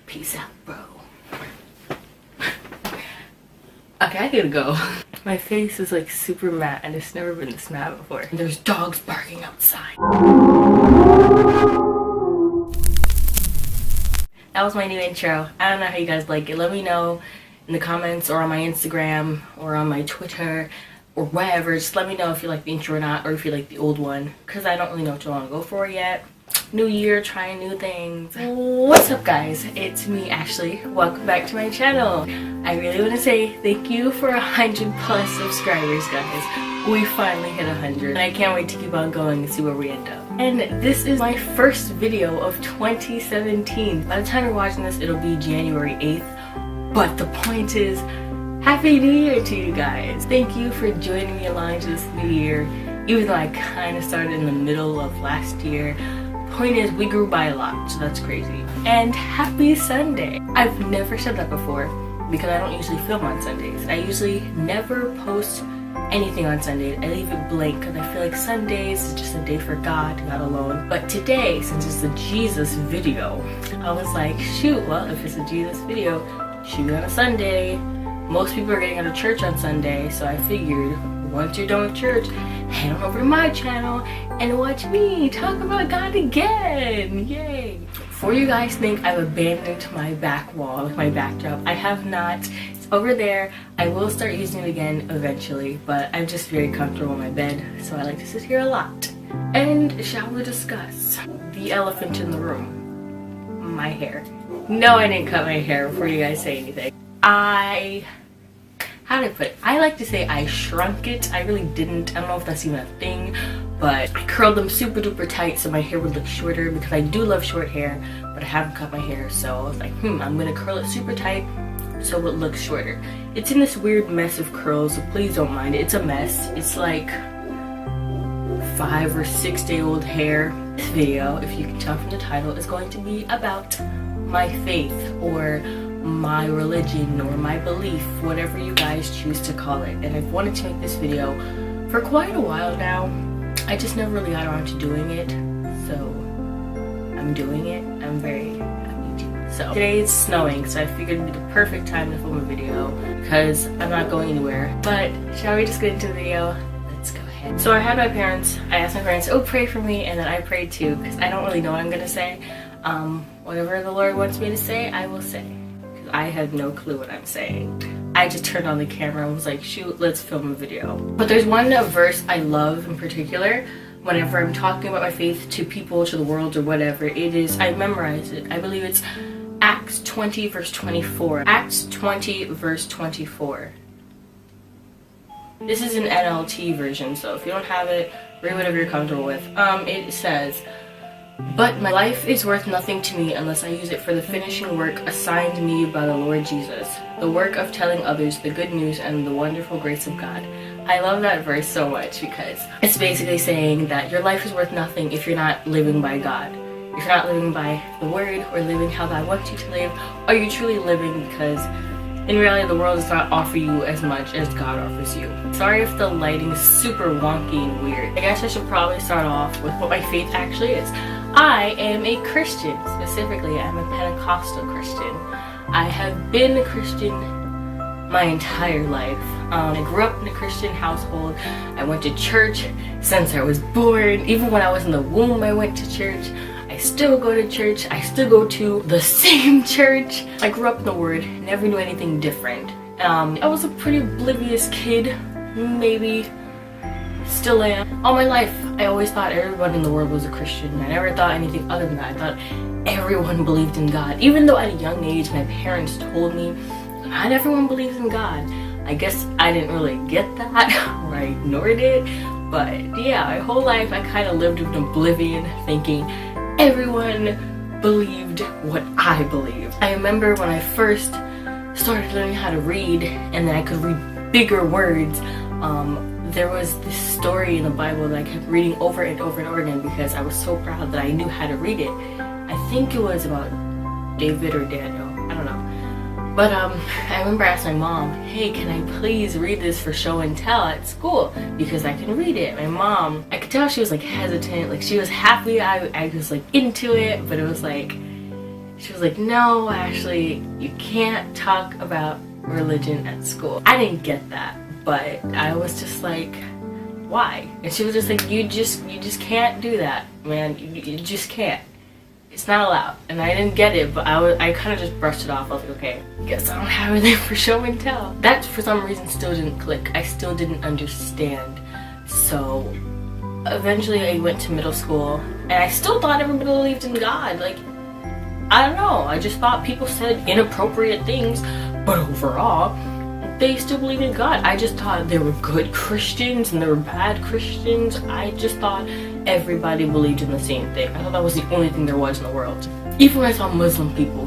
Peace out, bro. Okay, I gotta go. My face is like super matte and it's never been this matte before. And there's dogs barking outside. That was my new intro. I don't know how you guys like it. Let me know in the comments or on my Instagram or on my Twitter or wherever. Just let me know if you like the intro or not, or if you like the old one, because I don't really know what I want to go for yet. New year, trying new things. What's up, guys? It's me, Ashley. Welcome back to my channel. I really want to say thank you for 100+ subscribers, guys. We finally hit 100 and I can't wait to keep on going and see where we end up. And this is my first video of 2017. By the time you're watching this, it'll be January 8th. But the point is, Happy New Year to you guys. Thank you for joining me along to this new year, even though I kind of started in the middle of last year. Point is, we grew by a lot, so that's crazy. And happy Sunday. I've never said that before because I don't usually film on Sundays. I usually never post anything on Sundays. I leave it blank because I feel like Sundays is just a day for God alone. But today, since it's a Jesus video, I was like, shoot, well, if it's a Jesus video, it should be on a Sunday. Most people are getting out of church on Sunday, so I figured once you're done with church, head on over to my channel and watch me talk about God again. Yay! Before you guys think I've abandoned my back wall, like my backdrop, I have not. It's over there. I will start using it again eventually, but I'm just very comfortable in my bed, so I like to sit here a lot. And shall we discuss the elephant in the room? My hair. No, I didn't cut my hair before you guys say anything. How did I put it? I like to say I shrunk it. I really didn't. I don't know if that's even a thing, but I curled them super duper tight so my hair would look shorter because I do love short hair, but I haven't cut my hair, so I was like, I'm gonna curl it super tight so it looks shorter. It's in this weird mess of curls, so please don't mind it. It's a mess. It's like 5 or 6 day old hair. This video, if you can tell from the title, is going to be about my faith or my religion or my belief, whatever you guys choose to call it. And I've wanted to make this video for quite a while now. I just never really got around to doing it, so I'm doing it. I'm very happy to. So today it's snowing, so I figured it'd be the perfect time to film a video because I'm not going anywhere. But shall we just get into the video? Let's go ahead. So I had my parents, I asked my parents, oh, pray for me, and then I prayed too because I don't really know what I'm gonna say. Whatever the Lord wants me to say, I will say. I had no clue what I'm saying. I just turned on the camera and was like, shoot, let's film a video. But there's one verse I love in particular whenever I'm talking about my faith to people, to the world, or whatever. It is, I memorize it. I believe it's Acts 20 verse 24. Acts 20 verse 24. This is an NLT version, so if you don't have it, read whatever you're comfortable with. It says, but my life is worth nothing to me unless I use it for the finishing work assigned me by the Lord Jesus, the work of telling others the good news and the wonderful grace of God. I love that verse so much because it's basically saying that your life is worth nothing if you're not living by God. If you're not living by the word or living how God wants you to live, are you truly living? Because in reality, the world does not offer you as much as God offers you. Sorry if the lighting is super wonky and weird. I guess I should probably start off with what my faith actually is. I am a Christian. Specifically, I'm a Pentecostal Christian. I have been a Christian my entire life. I grew up in a Christian household. I went to church since I was born. Even when I was in the womb, I went to church. I still go to church. I still go to the same church. I grew up in the Word, never knew anything different. I was a pretty oblivious kid, maybe. Still am. All my life, I always thought everyone in the world was a Christian. I never thought anything other than that. I thought everyone believed in God. Even though at a young age, my parents told me not everyone believes in God. I guess I didn't really get that, or I ignored it. But yeah, my whole life, I kind of lived in oblivion, thinking everyone believed what I believed. I remember when I first started learning how to read, and then I could read bigger words. There was this story in the Bible that I kept reading over and over and over again because I was so proud that I knew how to read it. I think it was about David or Daniel, I don't know. But I remember asking my mom, hey, can I please read this for show and tell at school? Because I can read it. My mom, I could tell she was like hesitant, like she was happy I was like into it, but it was like, She was like, no, actually, you can't talk about religion at school. I didn't get that, but I was just like, why? And she was just like, you just can't do that, man. You just can't. It's not allowed. And I didn't get it, but I kind of just brushed it off. I was like, okay, guess I don't have anything for show and tell. That, for some reason, still didn't click. I still didn't understand. So eventually I went to middle school, and I still thought everybody believed in God. Like, I don't know, I just thought people said inappropriate things, but overall, they still believed in God. I just thought there were good Christians and there were bad Christians. I just thought everybody believed in the same thing. I thought that was the only thing there was in the world. Even when I saw Muslim people,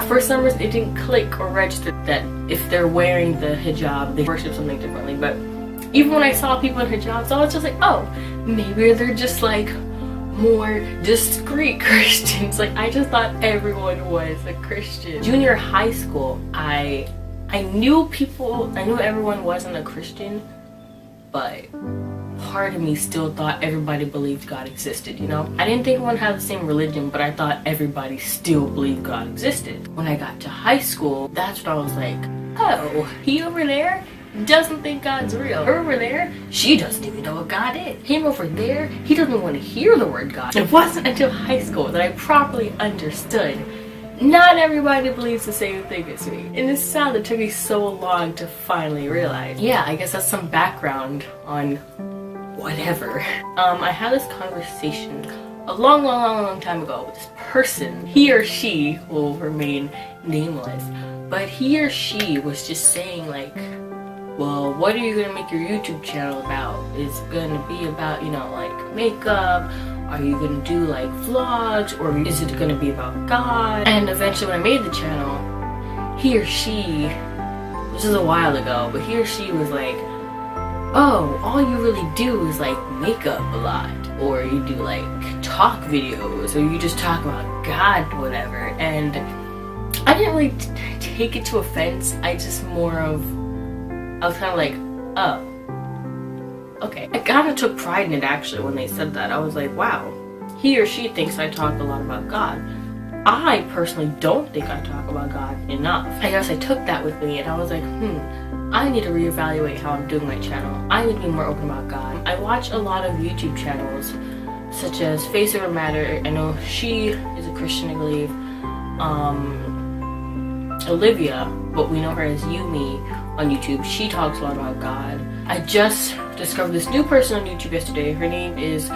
for some reason it didn't click or register that if they're wearing the hijab, they worship something differently. But even when I saw people in hijabs, I was just like, oh, maybe they're just like more discreet Christians. Like, I just thought everyone was a Christian. Junior high school, I knew everyone wasn't a Christian, but part of me still thought everybody believed God existed, you know? I didn't think everyone had the same religion, but I thought everybody still believed God existed. When I got to high school, that's when I was like, oh, he over there doesn't think God's real. Her over there, she doesn't even know what God is. Him over there, he doesn't want to hear the word God. It wasn't until high school that I properly understood not everybody believes the same thing as me. And this sound, it took me so long to finally realize. Yeah, I guess that's some background on whatever. I had this conversation a long time ago with this person. He or she will remain nameless, but he or she was just saying like, well, what are you gonna make your YouTube channel about? Is it gonna be about, you know, like makeup? Are you gonna do like vlogs, or is it gonna be about God? And eventually when I made the channel, he or she, this is a while ago, but he or she was like, oh, all you really do is like makeup a lot, or you do like talk videos, or you just talk about God, whatever. And I didn't really take it to offense. I was kind of like, oh, okay. I kind of took pride in it actually when they said that. I was like, wow, he or she thinks I talk a lot about God. I personally don't think I talk about God enough. I guess I took that with me and I was like, I need to reevaluate how I'm doing my channel. I need to be more open about God. I watch a lot of YouTube channels such as Face Over Matter. I know she is a Christian, I believe. Olivia, but we know her as Yumi on YouTube. She talks a lot about God. I just discovered this new person on YouTube yesterday. Her name is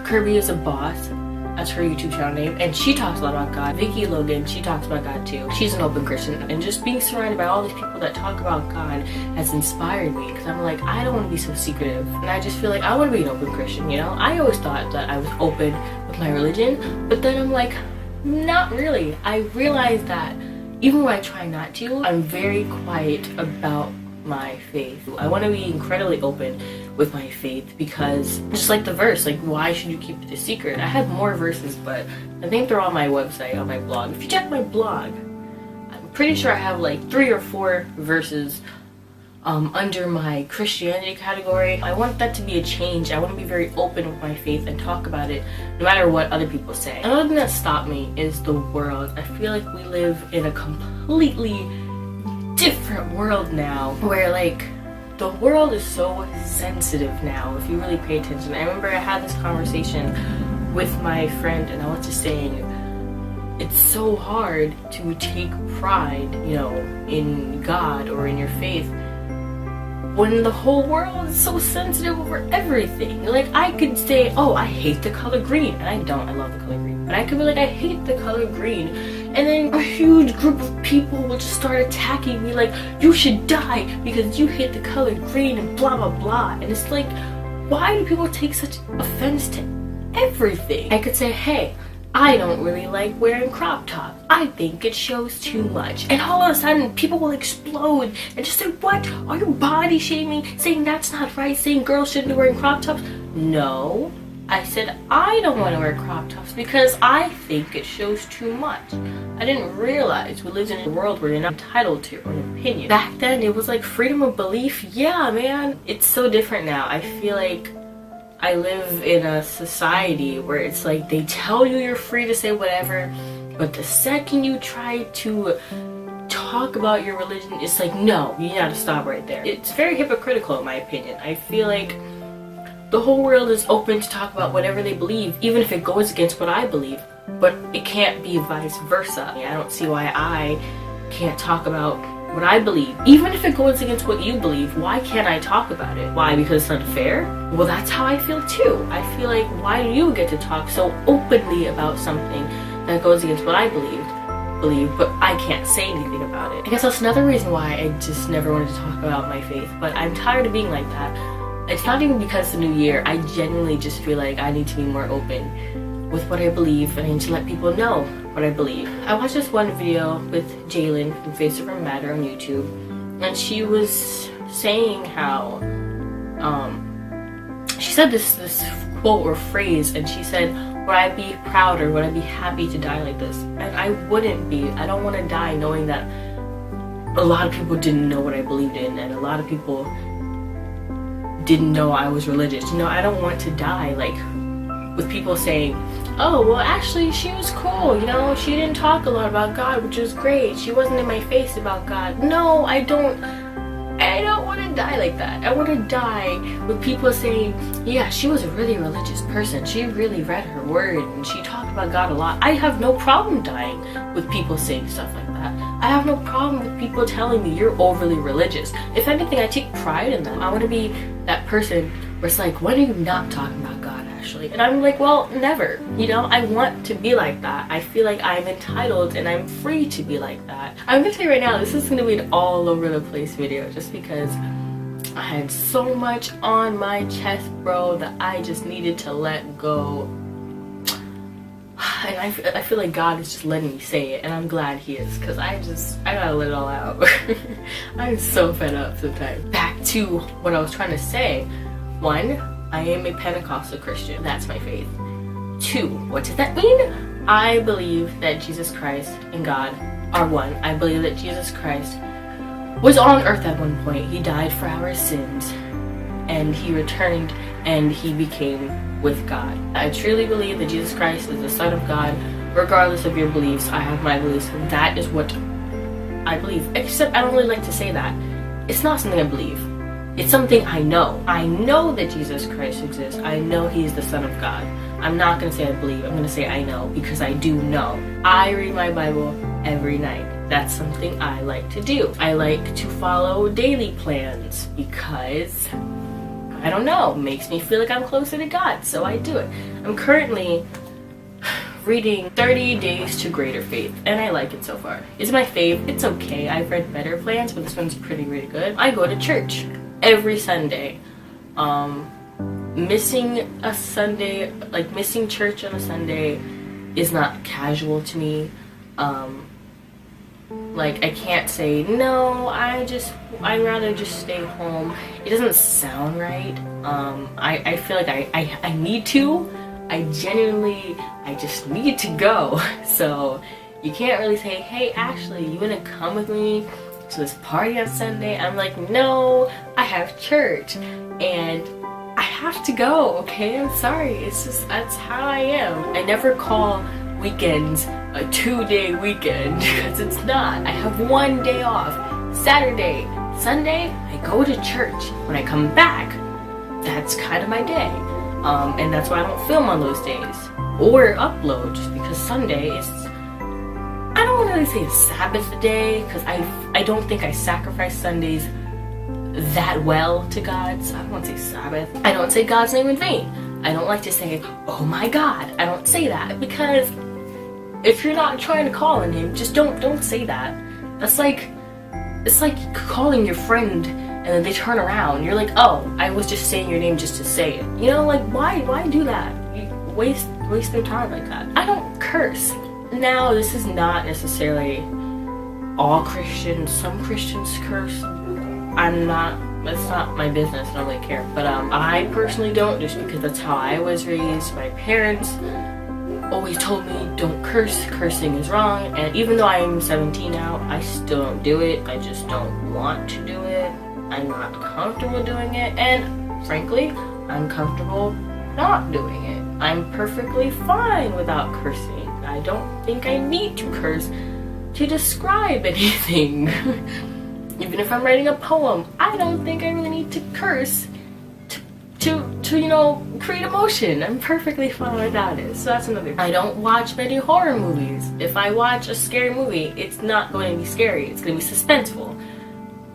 Kirby is a Boss. That's her YouTube channel name. And she talks a lot about God. Vicky Logan, she talks about God too. She's an open Christian. And just being surrounded by all these people that talk about God has inspired me. Because I'm like, I don't want to be so secretive. And I just feel like I want to be an open Christian, you know? I always thought that I was open with my religion. But then I'm like, not really. I realized that even when I try not to, I'm very quiet about my faith. I want to be incredibly open with my faith because just like the verse, like why should you keep it a secret? I have more verses, but I think they're on my website, on my blog. If you check my blog, I'm pretty sure I have like 3 or 4 verses under my Christianity category. I want that to be a change. I want to be very open with my faith and talk about it no matter what other people say. Another thing that stopped me is the world. I feel like we live in a completely different world now where like the world is so sensitive now if you really pay attention. I remember I had this conversation with my friend and I was just saying it's so hard to take pride, you know, in God or in your faith when the whole world is so sensitive over everything. Like, I could say, oh, I hate the color green, and I don't, I love the color green, but I could be like, I hate the color green, and then a huge group of people will just start attacking me like, you should die because you hate the color green and blah blah blah. And it's like, why do people take such offense to everything? I could say, hey, I don't really like wearing crop tops. I think it shows too much. And all of a sudden, people will explode and just say, what? Are you body shaming? Saying that's not right? Saying girls shouldn't be wearing crop tops? No. I said I don't want to wear crop tops because I think it shows too much. I didn't realize we lived in a world where you're not entitled to an opinion. Back then, it was like freedom of belief. Yeah, man. It's so different now. I feel like I live in a society where it's like they tell you you're free to say whatever, But the second you try to talk about your religion, it's like, no, you gotta stop right there. It's very hypocritical in my opinion. I feel like the whole world is open to talk about whatever they believe, even if it goes against what I believe, but it can't be vice versa. I don't see why I can't talk about what I believe. Even if it goes against what you believe, why can't I talk about it? Why? Because it's unfair? Well, that's how I feel too. I feel like, why do you get to talk so openly about something that goes against what I believe, but I can't say anything about it? I guess that's another reason why I just never wanted to talk about my faith, but I'm tired of being like that. It's not even because it's the new year. I genuinely just feel like I need to be more open with what I believe, and I need to let people know what I believe. I watched this one video with Jalen from Face Over Matter on YouTube, and she was saying how she said this quote or phrase, and she said, would I be proud or would I be happy to die like this? And I wouldn't be. I don't want to die knowing that a lot of people didn't know what I believed in, and a lot of people didn't know I was religious. I don't want to die like with people saying, oh, well, actually she was cool, she didn't talk a lot about God, which was great, she wasn't in my face about God. No, I don't want to die like that. I want to die with people saying, yeah, she was a really religious person, she really read her word and she talked about God a lot. I have no problem dying with people saying stuff like that. I have no problem with people telling me you're overly religious. If anything, I take pride in that. I want to be that person where it's like, when are you not talking about God actually? And I'm like, well, never. I want to be like that. I feel like I'm entitled and I'm free to be like that. I'm gonna tell you right now, this is gonna be an all over the place video just because I had so much on my chest, bro, that I just needed to let go. And I feel like God is just letting me say it, and I'm glad he is, because I gotta let it all out. I'm so fed up sometimes. Back to what I was trying to say. 1, I am a Pentecostal Christian. That's my faith. 2, what does that mean? I believe that Jesus Christ and God are one. I believe that Jesus Christ was on earth at one point. He died for our sins, and he returned, and he became with God. I truly believe that Jesus Christ is the Son of God. Regardless of your beliefs, I have my beliefs, and that is what I believe. Except I don't really like to say that. It's not something I believe. It's something I know. I know that Jesus Christ exists. I know he's the Son of God. I'm not going to say I believe. I'm going to say I know, because I do know. I read my Bible every night. That's something I like to do. I like to follow daily plans because, I don't know, makes me feel like I'm closer to God, so I do it. I'm currently reading 30 Days to Greater Faith, and I like it so far. It's my fave. It's okay. I've read better plans, but this one's pretty good. I go to church every Sunday. Missing a Sunday, like missing church on a Sunday, is not casual to me. Like, I can't say, no, I'd rather just stay home. It doesn't sound right. I feel like I need to. I just need to go. So, you can't really say, hey, Ashley, you wanna come with me to this party on Sunday? I'm like, no, I have church, and I have to go, okay? I'm sorry. It's just, that's how I am. I never call weekends a 2-day weekend, because it's not. I have 1 day off. Saturday, Sunday, I go to church. When I come back, that's kind of my day. And that's why I don't film on those days or upload, just because Sunday is, I don't want to really say a Sabbath day, because I don't think I sacrifice Sundays that well to God, so I don't want to say Sabbath. I don't say God's name in vain. I don't like to say, oh my God. I don't say that, because if you're not trying to call on him, just don't say that. That's like, it's like calling your friend and then they turn around. You're like, oh, I was just saying your name just to say it. Like, why do that? You waste their time like that. I don't curse. Now, this is not necessarily all Christians. Some Christians curse. That's not my business. I don't really care. But I personally don't, just because that's how I was raised. My parents always told me, don't curse. Cursing is wrong. And even though I'm 17 now, I still don't do it. I just don't want to do it. I'm not comfortable doing it. And frankly, I'm comfortable not doing it. I'm perfectly fine without cursing. I don't think I need to curse to describe anything. Even if I'm writing a poem, I don't think I really need to curse to you know, create emotion. I'm perfectly fine without it. So that's another thing. I don't watch many horror movies. If I watch a scary movie, it's not going to be scary. It's going to be suspenseful.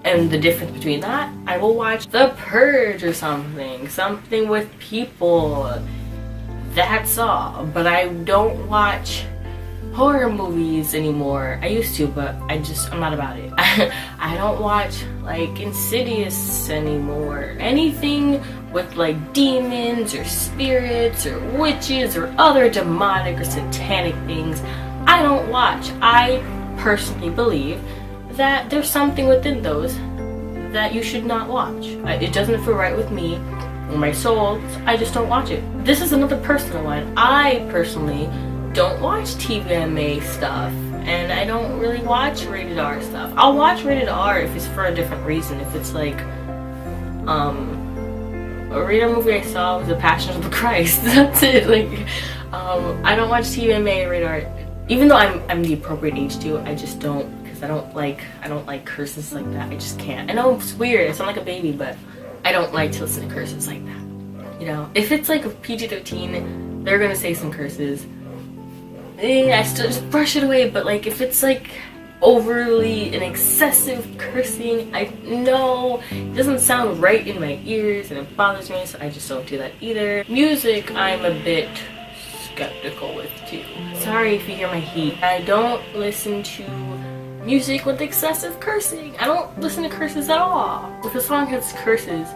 And the difference between that, I will watch The Purge or something with people. That's all. But I don't watch horror movies anymore. I used to, but I'm not about it. I don't watch like Insidious anymore. Anything with like demons or spirits or witches or other demonic or satanic things, I don't watch. I personally believe that there's something within those that you should not watch. It doesn't feel right with me or my soul, so I just don't watch it. This is another personal one. I personally don't watch TVMA stuff, and I don't really watch rated R stuff. I'll watch rated R if it's for a different reason. If it's like, a rated R movie I saw was The Passion of the Christ. That's it. Like, I don't watch TVMA or rated R, even though I'm the appropriate age to. I just don't, because I don't like curses like that. I just can't. I know it's weird. I sound like a baby, but I don't like to listen to curses like that. You know, if it's like a PG-13, they're gonna say some curses. I still just brush it away, but like if it's like overly and excessive cursing, I know it doesn't sound right in my ears and it bothers me, so I just don't do that either. Music, I'm a bit skeptical with too. Sorry if you hear my heat. I don't listen to music with excessive cursing. I don't listen to curses at all. If a song has curses,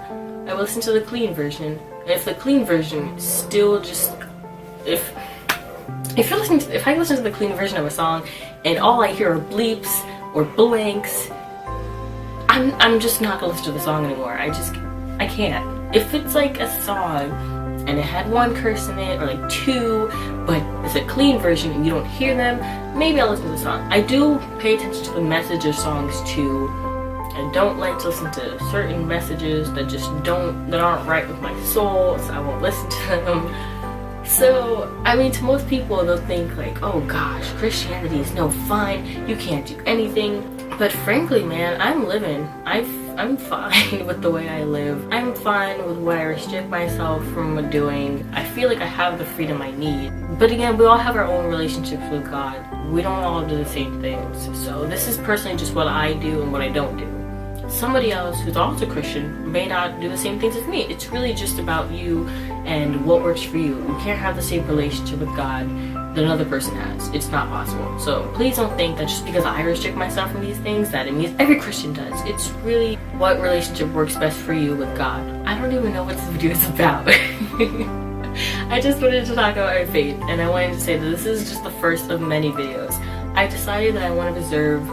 I listen to the clean version. And if the clean version still just, if I listen to the clean version of a song and all I hear are bleeps or blanks, I'm just not gonna listen to the song anymore. I can't. If it's like a song and it had one curse in it or like two, but it's a clean version and you don't hear them, maybe I'll listen to the song. I do pay attention to the message of songs too. I don't like to listen to certain messages that aren't right with my soul, so I won't listen to them. So, I mean, to most people, they'll think like, oh gosh, Christianity is no fun, you can't do anything. But frankly, man, I'm living. I'm fine with the way I live. I'm fine with what I restrict myself from doing. I feel like I have the freedom I need. But again, we all have our own relationships with God. We don't all do the same things. So this is personally just what I do and what I don't do. Somebody else who's also Christian may not do the same things as me. It's really just about you and what works for you. You can't have the same relationship with God that another person has. It's not possible. So please don't think that just because I restrict myself from these things that it means every Christian does. It's really what relationship works best for you with God. I don't even know what this video is about. I just wanted to talk about our faith, and I wanted to say that this is just the first of many videos. I decided that I want to reserve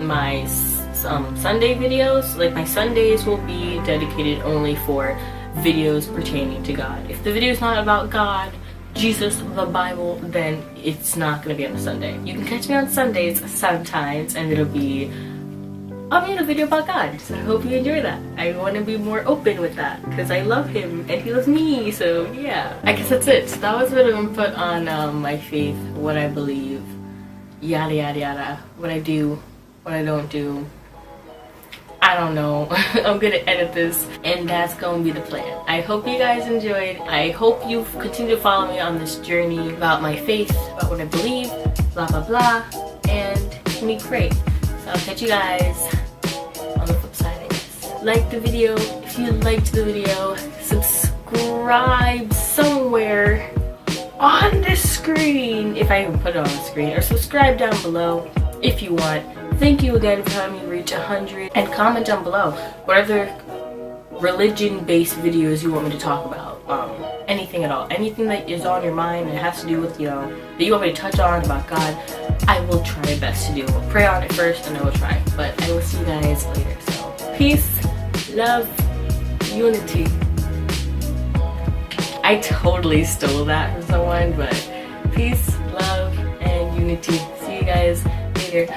my Sunday videos. Like, my Sundays will be dedicated only for videos pertaining to God. If the video is not about God, Jesus, the Bible, then it's not going to be on a Sunday. You can catch me on Sundays sometimes, and it'll be a video about God. So I hope you enjoy that. I want to be more open with that because I love him and he loves me. So yeah, I guess that's it. So that was a bit of input on my faith, what I believe, yada yada yada, what I do, what I don't do. I don't know. I'm gonna edit this and that's gonna be the plan. I hope you guys enjoyed. I hope you continue to follow me on this journey about my faith, about what I believe, blah blah blah, and keep me great. So I'll catch you guys on the flip side, I guess. Like the video if you liked the video. Subscribe somewhere on the screen, if I even put it on the screen, or subscribe down below if you want. Thank you again for helping me reach 100, and comment down below what other religion-based videos you want me to talk about. Anything at all, anything that is on your mind that has to do with, that you want me to touch on about God, I will try my best to do. I'll pray on it first and I will try, but I will see you guys later. So peace, love, unity. I totally stole that from someone, but peace, love, and unity. See you guys later.